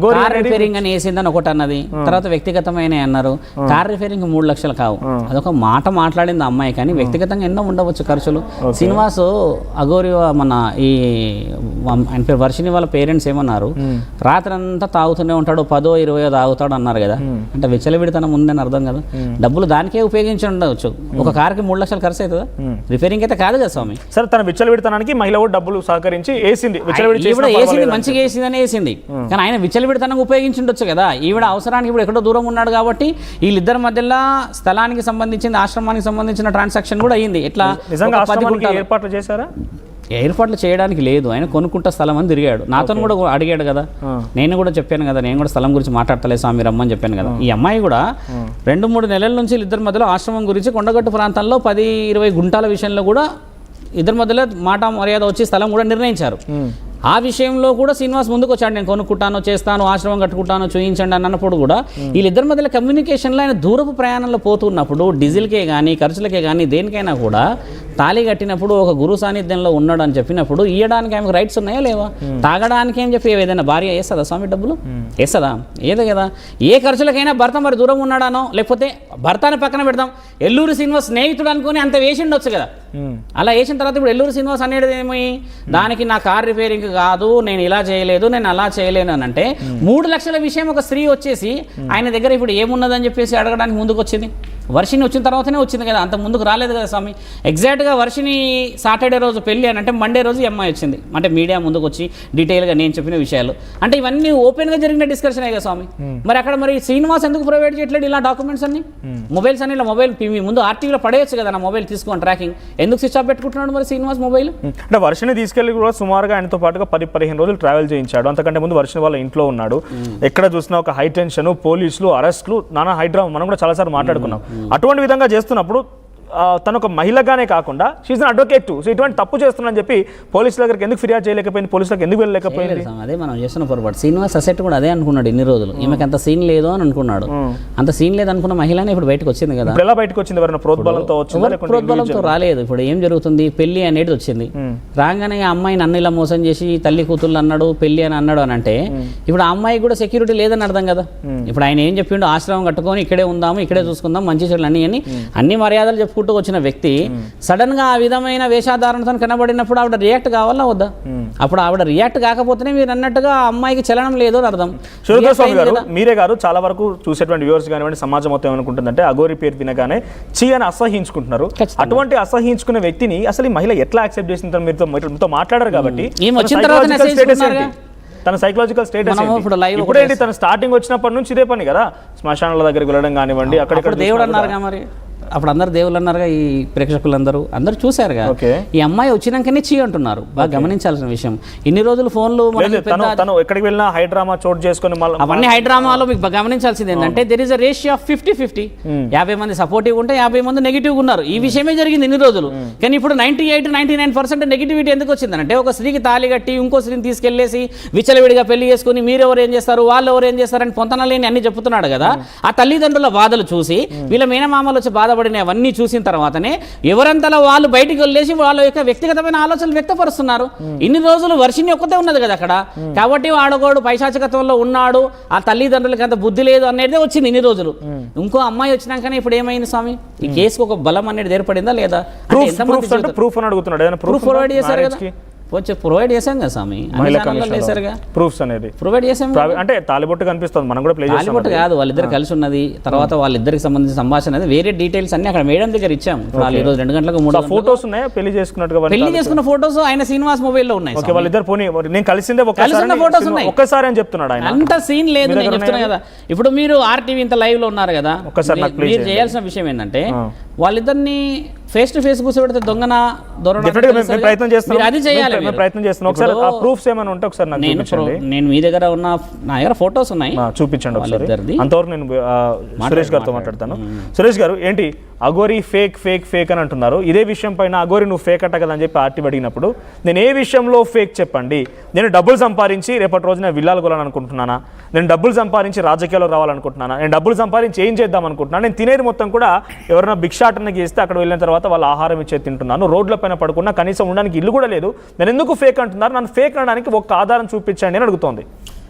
Car repairing అని వేసిందని ఒకటి అన్నది, తర్వాత వ్యక్తిగతమైన అన్నారు. కార్ రిపేరింగ్ 3 లక్షలు కావు, అదొక మాట మాట్లాడింది అమ్మాయి, కానీ వ్యక్తిగతంగా ఎన్నో ఉండవచ్చు ఖర్చులు. శ్రీనివాస్ అఘోరి మన ఈ ఆయన పేరు వర్షిని వాళ్ళ పేరెంట్స్ ఏమన్నారు, రాత్రి అంతా తాగుతూనే ఉంటాడు, 10-20 తాగుతాడు అన్నారు కదా. అంటే విచ్చలవిడితనం ఉందని అర్థం కదా. డబ్బులు దానికే ఉపయోగించి ఉండవచ్చు. ఒక కార్కి 3 లక్షలు ఖర్చు అవుతుందా? రిపేరింగ్ అయితే కాదు కదా స్వామి. సరే, తన విచ్చలవిడితనానికి మహిళ కూడా డబ్బులు సహకరించి వేసింది, మంచిగా వేసిందని వేసింది, కానీ ఆయన విచ్చలవిడితనంగా ఉపయోగించుండొచ్చు కదా. ఈవిడ అవసరానికి ఇప్పుడు ఎక్కడో దూరం ఉన్నాడు కాబట్టి వీళ్ళిద్దరి మధ్యలో స్థలానికి సంబంధించిన ఆశ్రమానికి సంబంధించిన ట్రాన్సాక్షన్ కూడా అయ్యింది. ఎట్లా ఏర్పాట్లు చేశారా? ఏర్పాట్లు చేయడానికి లేదు, ఆయన కొనుక్కుంటా స్థలం అని తిరిగాడు. నాతో కూడా అడిగాడు కదా, నేను కూడా చెప్పాను కదా, నేను కూడా స్థలం గురించి మాట్లాడతలేదు స్వామి రమ్మని చెప్పాను కదా. ఈ అమ్మాయి కూడా 2-3 నెలల నుంచి ఇద్దరి మధ్యలో ఆశ్రమం గురించి కొండగట్టు ప్రాంతంలో 10-20 గుంటాల విషయంలో కూడా ఇద్దరి మధ్యలో మాట మర్యాద వచ్చి స్థలం కూడా నిర్ణయించారు. ఆ విషయంలో కూడా శ్రీనివాస్ ముందుకు వచ్చాడు, నేను కొనుక్కుంటాను, చేస్తాను, ఆశ్రమం కట్టుకుంటాను, చూయించండి అన్నప్పుడు కూడా వీళ్ళిద్దరి మధ్యలో కమ్యూనికేషన్లో ఆయన దూరపు ప్రయాణంలో పోతున్నప్పుడు డీజిల్కే కానీ ఖర్చులకే కానీ దేనికైనా కూడా తాళి కట్టినప్పుడు ఒక గురు సాన్నిధ్యంలో ఉన్నాడు అని చెప్పినప్పుడు ఇవ్వడానికి ఆమెకు రైట్స్ ఉన్నాయా లేవా? తాగడానికి అని చెప్పి ఏదైనా భార్య వేస్తుందా స్వామి డబ్బులు? వేస్తుందా? ఏదో కదా. ఏ ఖర్చులకైనా భర్త మరి దూరం ఉన్నాడానో, లేకపోతే భర్తని పక్కన పెడదాం, ఎల్లూరు శ్రీనివాస్ స్నేహితుడు అనుకుని అంత వేసిండొచ్చు కదా. అలా వేసిన తర్వాత ఇప్పుడు ఎల్లూరు శ్రీనివాస్ అనేది ఏమి, దానికి నా కార్ రిపేరింగ్ కాదు, నేను ఇలా చేయలేదు, నేను అలా చేయలేను అని అంటే 3 లక్షల విషయం ఒక స్త్రీ వచ్చేసి ఆయన దగ్గర ఇప్పుడు ఏమున్నదని చెప్పేసి అడగడానికి ముందుకు వచ్చింది. వర్షిని వచ్చిన తర్వాతనే వచ్చింది కదా, అంత ముందుకు రాలేదు కదా స్వామి. ఎగ్జాక్ట్గా వర్షిని సాటర్డే రోజు పెళ్ళి అని అంటే మండే రోజు అమ్మాయి వచ్చింది, అంటే మీడియా ముందుకు వచ్చి డీటెయిల్గా నేను చెప్పిన విషయాలు, అంటే ఇవన్నీ ఓపెన్గా జరిగిన డిస్కషన్ కదా స్వామి. మరి అక్కడ మరి శ్రీనివాస్ ఎందుకు ప్రొవైడ్ చేయట్లేదు ఇలా డాక్యుమెంట్స్ అన్ని? మొబైల్స్ అని ఇలా మొబైల్ మీ ముందు ఆర్టీవీలో పడేయచ్చు కదా, నా మొబైల్ తీసుకోండి ట్రాకింగ్, ఎందుకు స్విచ్ ఆఫ్ పెట్టుకుంటున్నాడు మరి శ్రీనివాస్ మొబైల్? అంటే వర్షిని తీసుకెళ్ళి కూడా సుమారుగా ఆయనతో పాటుగా 10-15 రోజులు ట్రావెల్ చేయించాడు. అంతకంటే ముందు వర్షిని వాళ్ళ ఇంట్లో ఉన్నాడు. ఎక్కడ చూసినా ఒక హై టెన్షన్, పోలీసులు, అరెస్టులు, నానా హైడ్రా, మనం కూడా చాలాసార్లు మాట్లాడుకున్నాం. అటువంటి విధంగా చేస్తున్నప్పుడు తను ఒక మహిళగానే కాకుండా she an advocate too. So ఇటువంటి తప్పు చేస్తున్నానని చెప్పి పోలీసుల దగ్గరికి ఎందుకు ఫిర్యాదు చేయలేకపోయింది, పోలీసులకు ఎందుకు వెళ్ళలేకపోయింది? అదే మనం చేస్తున్న పొరపాటు. శ్రీనివాస్ అసెట్ కూడా అదే అనుకున్నాడు ఇన్ని రోజులు, ఈమెకి అంత సీన్ లేదు అని అనుకున్నాడు. అంత సీన్ లేదు అనుకున్న మహిళనే ఇప్పుడు బయటకు వచ్చింది కదా. ఎలా బయటకు వచ్చింది? ఎవరైనా ప్రోద్బలంతో వచ్చింది? ప్రోద్బలంతో రాలేదు. ఇప్పుడు ఏం జరుగుతుంది, పెళ్లి అనేది వచ్చింది, రాగానే ఆ అమ్మాయి నన్ను ఇలా మోసం చేసి తల్లి కూతుళ్ళు అన్నాడు, పెళ్లి అని అన్నాడు అని అంటే ఇప్పుడు ఆ అమ్మాయి కూడా సెక్యూరిటీ లేదని అర్థం కదా. ఇప్పుడు ఆయన ఏం చెప్పిండు, ఆశ్రమం కట్టుకొని ఇక్కడే ఉందాము, ఇక్కడే చూసుకుందాం, మంచి చెడులు అన్ని మర్యాదలు చెప్పుకుంటూ వచ్చిన వ్యక్తి సడన్ గా ఆ విధమైన వేషాధారణతో కనబడినప్పుడు ఆవిడ రియాక్ట్ కావాలా వద్దా? అప్పుడు ఆవిడ రియాక్ట్ కాకపోతేనే మీరు అన్నట్టుగా అమ్మాయికి చలనం లేదు అని అర్థం. మీరే గారు చాలా వరకు చూసేటువంటి వ్యూవర్స్ కానివ్వండి, సమాజం మొత్తం ఏమనుకుంటుందంటే అఘోరి పేరు వినగానే చీ అని అసహించుకుంటున్నారు. అటువంటి అసహించుకునే వ్యక్తిని అసలు ఈ మహిళ ఎట్లా యాక్సెప్ట్ చేసిన మీతో మాట్లాడారు కాబట్టి తన సైకలాజికల్ స్టేటస్ ఇప్పుడేంటి? తన స్టార్టింగ్ వచ్చినప్పటి నుంచి ఇదే పని కదా, శ్మశానాల దగ్గరికి వెళ్ళడం కానివ్వండి, అక్కడ దేవుడు అన్నారుగా, మరి అప్పుడు అందరు దేవుళ్ళు అన్నారుగా, ఈ ప్రేక్షకులందరూ అందరూ చూశారుగా. ఈ అమ్మాయి వచ్చినాకనే చీ అంటున్నారు. బాగా గమనించాల్సిన విషయం, ఇన్ని రోజులు ఫోన్లు ఎక్కడికి వెళ్ళినా హైడ్రామా చోటు చేసుకుని అవన్నీ హైడ్రామాలో మీకు గమనించాల్సింది ఏంటంటే there is a ratio of 50-50. 50 మంది సపోర్టివ్ ఉంటే 50 మంది నెగిటివ్ ఉన్నారు. ఈ విషయమే జరిగింది ఇన్ని రోజులు. కానీ ఇప్పుడు 98-99% నెగిటివిటీ ఎందుకు వచ్చిందంటే ఒక స్త్రీకి తాళి కట్టి ఇంకో స్త్రీని తీసుకెళ్లేసి విచ్చలవిడిగా పెళ్లి చేసుకుని మీరెవరు ఏం చేస్తారు, వాళ్ళు ఎవరు ఏం చేస్తారని పొంతనలేని అన్ని చెప్తున్నాడు కదా. ఆ తల్లిదండ్రుల బాధలు చూసి వీళ్ళ మేనమామలు వచ్చి బాధపడిన అవన్నీ చూసిన తర్వాతనే ఎవరంతలో వాళ్ళు బయటికి వెళ్ళేసి వాళ్ళ యొక్క వ్యక్తిగతమైన ఆలోచనలు వ్యక్తపరుస్తున్నారు. ఇన్ని రోజులు వర్షిని ఒక్కతే ఉన్నది కదా అక్కడ, కాబట్టి వాడగోడు పైశాచికత్వంలో ఉన్నాడు, ఆ తల్లిదండ్రులకి అంత బుద్ధి లేదు అనేది వచ్చింది ఇన్ని రోజులు. ఇంకో అమ్మాయి వచ్చినాకనే ఇప్పుడు ఏమైంది స్వామి, ఈ కేసుకు ఒక బలం అనేది ఏర్పడిందా లేదా? ప్రూఫ్ అని అడుగుతున్నాడు, ప్రూఫ్ ప్రొవైడ్ చేశారు కదా, ప్రొవైడ్ చేశాం కదా స్వామి, ప్రూఫ్స్ అనేది ప్రొవైడ్ చేసాం. అంటే తాలిబొట్టు కనిపిస్తుంది, మనం కూడా ప్లే చేస్తాం. తాలిబొట్టు కాదు, వాళ్ళిద్దరు కలిసి ఉన్నది, తర్వాత వాళ్ళిద్దరికి సంబంధించిన సంభాషణ అనేది వేరే డీటెయిల్స్ అన్ని అక్కడ మేడం దగ్గర ఇచ్చాం. వాళ్ళు ఈ రోజు 2 గంటలకు 3 ఫోటోస్ ఉన్నాయి, పెళ్లి చేసుకున్న ఫోటోస్ ఆయన శ్రీనివాస్ మొబైల్ లో ఉన్నాయి. వాళ్ళిద్దరు పోనీ నేను కలిసిందే ఫోటోస్ ఉన్నాయి ఒక్కసారి అని చెప్తున్నాడు ఆయన. అంత సీన్ లేదు, నేను చెప్తున్నా కదా. ఇప్పుడు మీరు ఆర్టీవీ ఇంత లైవ్ లో ఉన్నారు కదా, మీరు చేయాల్సిన విషయం ఏంటంటే వాళ్ళిద్దరిని ఫేస్ టు ఫేస్ కూర్చోబెడితే దొంగన ప్రయత్నం చేస్తాను, అది చేయాలి, ప్రయత్నం చేస్తాను. ఒకసారి ఆ ప్రూఫ్స్ ఏమైనా ఉంటే ఒకసారి నేను మీ దగ్గర ఉన్న నా దగ్గర ఫోటోస్ ఉన్నాయి, చూపించండి ఒకసారి. అంతవరకు నేను సురేష్ గారితో మాట్లాడతాను. సురేష్ గారు, ఏంటి అఘోరి ఫేక్ ఫేక్ ఫేక్ అని అంటున్నారు. ఇదే విషయం పైన అఘోరి నువ్వు ఫేక్ అట్ట కదా అని చెప్పి ఆర్టీ అడిగినప్పుడు నేను ఏ విషయంలో ఫేక్ చెప్పండి, నేను డబ్బులు సంపాదించి రేపటి రోజున విల్లాలు కొనాలనుకుంటున్నానా, నేను డబ్బులు సంపాదించి రాజకీయాల్లో రావాలనుకుంటున్నానా, నేను డబ్బులు సంపాదించి ఏం చేద్దాం అనుకుంటున్నాను, నేను తినేది మొత్తం కూడా ఎవరైనా భిక్షాటనకి ఇస్తే అక్కడ వెళ్ళిన తర్వాత వాళ్ళు ఆహారం ఇచ్చే తింటున్నాను, రోడ్ల పైన పడుకున్నా, కనీసం ఉండడానికి ఇల్లు కూడా లేదు, నేను ఎందుకు ఫేక్ అంటున్నారు, నన్ను ఫేక్ అనడానికి ఒక్క ఆధారం చూపించండి అని అడుగుతోంది.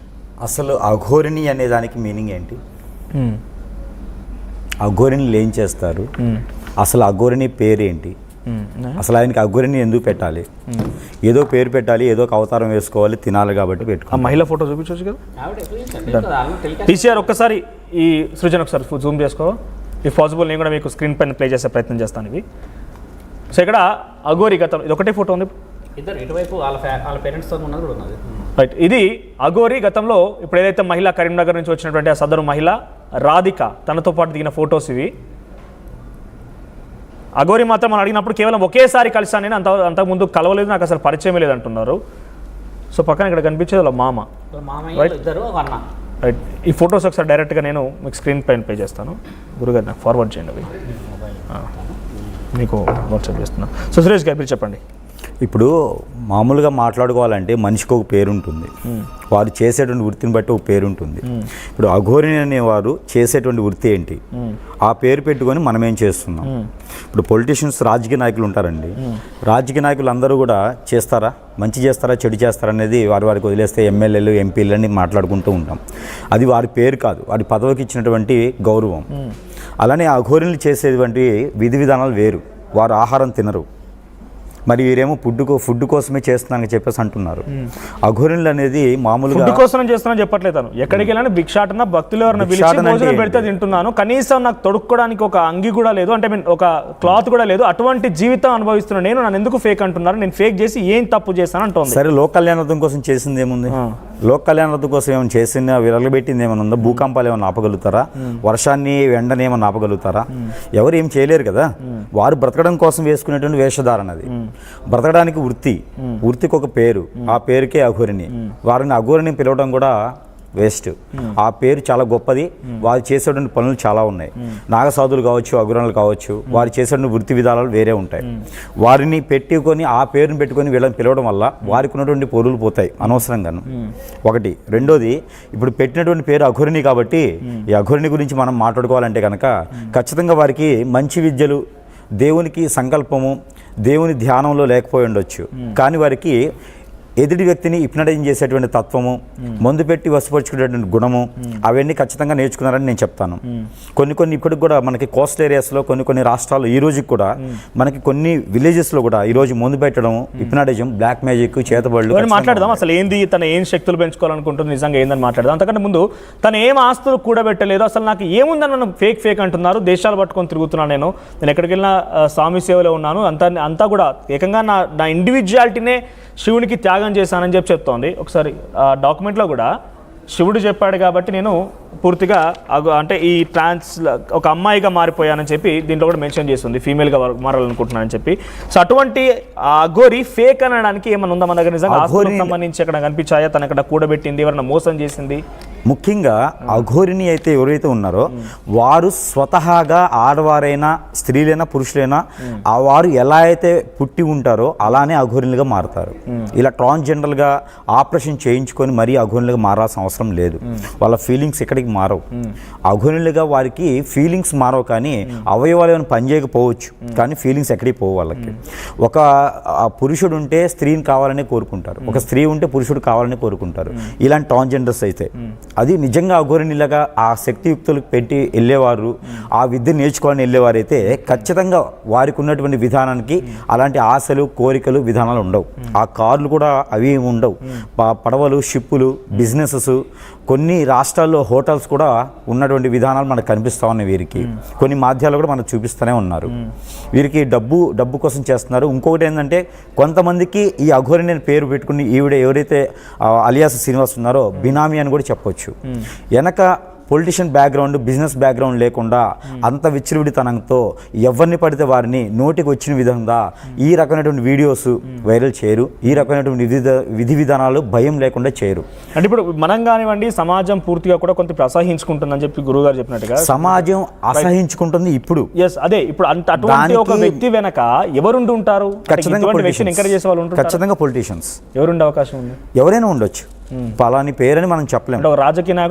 అసలు అఘోరిని అనే దానికి మీనింగ్ ఏంటి? అఘోరిని ఏం చేస్తారు? అసలు అఘోరిని పేరేంటి? అసలు ఆయనకి అఘోరిని ఎందుకు పెట్టాలి? ఏదో పేరు పెట్టాలి, ఏదో ఒక అవతారం వేసుకోవాలి, తినాలి కాబట్టి పెట్టుకో. ఆ మహిళ ఫోటో చూపించవచ్చు కదా టీసీఆర్. ఒక్కసారి ఈ సృజన్ ఒకసారి జూమ్ చేసుకో ఇఫ్ పాసిబుల్. నేను కూడా మీకు స్క్రీన్ పైన ప్లే చేసే ప్రయత్నం చేస్తాను ఇవి. సో ఇక్కడ అఘోరి గతం, ఇది ఒకటే ఫోటో ఉంది. ఇద్దరు ఇటువైపు వాళ్ళ పేరెంట్స్తో ఉన్నది కూడా ఉన్నది. రైట్, ఇది అఘోరి గతంలో ఇప్పుడు ఏదైతే మహిళ కరీంనగర్ నుంచి వచ్చినటువంటి ఆ సదరు మహిళ రాధిక తనతో పాటు దిగిన ఫొటోస్ ఇవి. అఘోరి మాత్రం మనం అడిగినప్పుడు కేవలం ఒకేసారి కలిసాను నేను, అంతకుముందు కలవలేదు, నాకు అసలు పరిచయం లేదు అంటున్నారు. సో పక్కన ఇక్కడ కనిపించేది వాళ్ళ మామ. రైట్, ఈ ఫొటోస్ ఒకసారి డైరెక్ట్గా నేను మీకు స్క్రీన్ పైన పే చేస్తాను. గురుగారు నాకు ఫార్వర్డ్ చేయండి, అవి మీకు వాట్సాప్ చేస్తున్నాను. సో సురేష్ గారు మీరు చెప్పండి. ఇప్పుడు మామూలుగా మాట్లాడుకోవాలంటే మనిషికి ఒక పేరు ఉంటుంది, వారు చేసేటువంటి వృత్తిని బట్టి ఒక పేరు ఉంటుంది. ఇప్పుడు అఘోరిని అనేవారు చేసేటువంటి వృత్తి ఏంటి, ఆ పేరు పెట్టుకొని మనం ఏం చేస్తున్నాం. ఇప్పుడు పొలిటీషియన్స్, రాజకీయ నాయకులు ఉంటారండి, రాజకీయ నాయకులు అందరూ కూడా చేస్తారా, మంచి చేస్తారా, చెడు చేస్తారా అనేది వారికి వదిలేస్తే ఎమ్మెల్యేలు, ఎంపీలని మాట్లాడుకుంటూ ఉంటాం. అది వారి పేరు కాదు, వారి పదవికి ఇచ్చినటువంటి గౌరవం. అలానే అఘోరిని చేసేటువంటి విధి విధానాలు వేరు. వారు ఆహారం తినరు, మరి వీరేమో ఫుడ్ కోసమే చేస్తున్నానని చెప్పేసి అంటున్నారు. అఘోరినులు అనేది మామూలుగా ఫుడ్ కోసం చేస్తున్నా చెప్పట్లేదు. ఎక్కడికి వెళ్ళినా భిక్షాటన, భక్తులు ఎవరైనా పిలిచి భోజనం పెడితే తింటున్నాను, కనీసం నాకు తొడుక్కోవడానికి ఒక అంగి కూడా లేదు, అంటే ఒక క్లాత్ కూడా లేదు, అటువంటి జీవితం అనుభవిస్తున్నాను నేను. నన్ను ఎందుకు ఫేక్ అంటున్నారు? నేను ఫేక్ చేసి ఏం తప్పు చేశాను అంటుంది. సరే, లోక్ కళ్యాణార్థం కోసం చేసింది ఏముంది? లోక్ కళ్యాణార్థం కోసం ఏమైనా చేసింది, విరగబెట్టింది ఏమైనా ఉందా? భూకంపాలు ఏమైనా ఆపగలుగుతారా? వర్షాన్ని, ఎండని ఏమైనా ఆపగలుగుతారా? ఎవరు ఏం చేయలేరు కదా. వారు బ్రతకడం కోసం వేసుకునేటువంటి వేషధారణ అది. బ్రతకడానికి వృత్తికి ఒక పేరు, ఆ పేరుకే అఘోరిని. వారిని అఘోరిని పిలవడం కూడా వేస్ట్. ఆ పేరు చాలా గొప్పది. వారు చేసేటువంటి పనులు చాలా ఉన్నాయి. నాగసాధులు కావచ్చు, అఘోరణలు కావచ్చు, వారు చేసేటువంటి వృత్తి విధానాలు వేరే ఉంటాయి. వారిని పెట్టుకొని, ఆ పేరుని పెట్టుకొని వీళ్ళని పిలవడం వల్ల వారికి ఉన్నటువంటి పొరులు పోతాయి అనవసరంగాను. ఒకటి. రెండోది, ఇప్పుడు పెట్టినటువంటి పేరు అఘోరిని కాబట్టి ఈ అఘోరిని గురించి మనం మాట్లాడుకోవాలంటే కనుక ఖచ్చితంగా వారికి మంచి విద్యలు, దేవునికి సంకల్పము, దేవుని ధ్యానంలో లేకపోయి ఉండొచ్చు, కానీ వారికి ఎదుటి వ్యక్తిని హిప్నటైజ్ చేసేటువంటి తత్వము, మందు పెట్టి వశపరుచుకునేటువంటి గుణము, అవన్నీ ఖచ్చితంగా నేర్చుకున్నారని నేను చెప్తాను. కొన్ని ఇప్పటికి కూడా మనకి కోస్ట్ ఏరియాస్లో, కొన్ని రాష్ట్రాల్లో ఈ రోజుకి కూడా మనకి కొన్ని విలేజెస్లో కూడా ఈరోజు మందు పెట్టడం, హిప్నటిజం, బ్లాక్ మ్యాజిక్, చేతబడులు. మాట్లాడదాం అసలు ఏంది, తన ఏం శక్తులు పెంచుకోవాలనుకుంటుంది, నిజంగా ఏందని మాట్లాడదాం. అంతకంటే ముందు తను ఏం ఆస్తులు కూడబెట్టలేదు, అసలు నాకు ఏముందని మనం ఫేక్ అంటున్నారు, దేశాలు పట్టుకొని తిరుగుతున్నాను నేను ఎక్కడికి వెళ్ళినా స్వామి సేవలో ఉన్నాను, అంతా కూడా ఏకంగా నా ఇండివిజువాలిటీనే శివునికి త్యాగం చేశానని చెప్తోంది. ఒకసారి డాక్యుమెంట్లో కూడా శివుడు చెప్పాడు కాబట్టి నేను పూర్తిగా అంటే ఈ ట్రాన్స్ ఒక అమ్మాయిగా మారిపోయానని చెప్పి దీంట్లో కూడా మెన్షన్ చేస్తుంది, ఫీమేల్గా మారాలనుకుంటున్నానని చెప్పి. సో అటువంటి అఘోరి ఫేక్ అనడానికి ఏమైనా ఉందా మన దగ్గర? నిజంగా అఘోరికి సంబంధించి ఎక్కడ కనిపించాయా, తన ఎక్కడ కూడబెట్టింది, ఎవరైనా మోసం చేసింది? ముఖ్యంగా అఘోరిని అయితే ఎవరైతే ఉన్నారో వారు స్వతహాగా ఆడవారైనా, స్త్రీలైనా, పురుషులైనా వారు ఎలా అయితే పుట్టి ఉంటారో అలానే అఘోరినులుగా మారుతారు. ఇలా ట్రాన్స్జెండర్గా ఆపరేషన్ చేయించుకొని మరీ అఘోరినులుగా మారాల్సిన అవసరం లేదు. వాళ్ళ ఫీలింగ్స్ ఎక్కడికి మారవు. అఘోరినులుగా వారికి ఫీలింగ్స్ మారవు, కానీ అవయవాలు ఏమైనా పనిచేయకపోవచ్చు, కానీ ఫీలింగ్స్ ఎక్కడికి పోవు వాళ్ళకి. ఒక పురుషుడు ఉంటే స్త్రీని కావాలని కోరుకుంటారు, ఒక స్త్రీ ఉంటే పురుషుడు కావాలని కోరుకుంటారు. ఇలాంటి ట్రాన్స్జెండర్స్ అయితే అది నిజంగా అఘోరినిలాగా ఆ శక్తియుక్తులకు పెట్టి వెళ్ళేవారు, ఆ విద్య నేర్చుకోవాలని వెళ్ళేవారైతే ఖచ్చితంగా వారికి ఉన్నటువంటి విధానానికి అలాంటి ఆశలు, కోరికలు, విధానాలు ఉండవు. ఆ కార్లు కూడా అవి ఉండవు. పడవలు, షిప్పులు, బిజినెసెస్, కొన్ని రాష్ట్రాల్లో హోటల్స్ కూడా ఉన్నటువంటి విధానాలు మనకు కనిపిస్తూ ఉన్నాయి. వీరికి కొన్ని మాధ్యాలు కూడా మనకు చూపిస్తూనే ఉన్నారు. వీరికి డబ్బు కోసం చేస్తున్నారు. ఇంకొకటి ఏంటంటే కొంతమందికి ఈ అఘోరిని పేరు పెట్టుకుని ఎవరైతే అలియాస్ శ్రీనివాస్ ఉన్నారో బినామీ అని కూడా చెప్పొచ్చు. వెనక పొలిటీషియన్ బ్యాక్గ్రౌండ్, బిజినెస్ బ్యాక్గ్రౌండ్ లేకుండా అంత విచ్చలవిడితనంతో ఎవరిని పడితే వారిని నోటికి వచ్చిన విధంగా ఈ రకమైనటువంటి వీడియోస్ వైరల్ చేయరు, ఈ రకమైనటువంటి విధి విధానాలు భయం లేకుండా చేయరు. అంటే ఇప్పుడు మనం కానివ్వండి, సమాజం పూర్తిగా కూడా కొంత అసహించుకుంటుందని చెప్పి గురువుగారు చెప్పినట్టుగా సమాజం అసహించుకుంటుంది ఇప్పుడు. అదే ఇప్పుడు అటువంటి ఒక వ్యక్తి వెనక ఎవరుండి ఉంటారు? ఖచ్చితంగా పొలిటీషియన్స్ ఎవరుండే అవకాశం ఉంది? ఎవరైనా ఉండొచ్చు, పలాని పేరని మనం చెప్పలేము. రాజకీయ నాయకుడు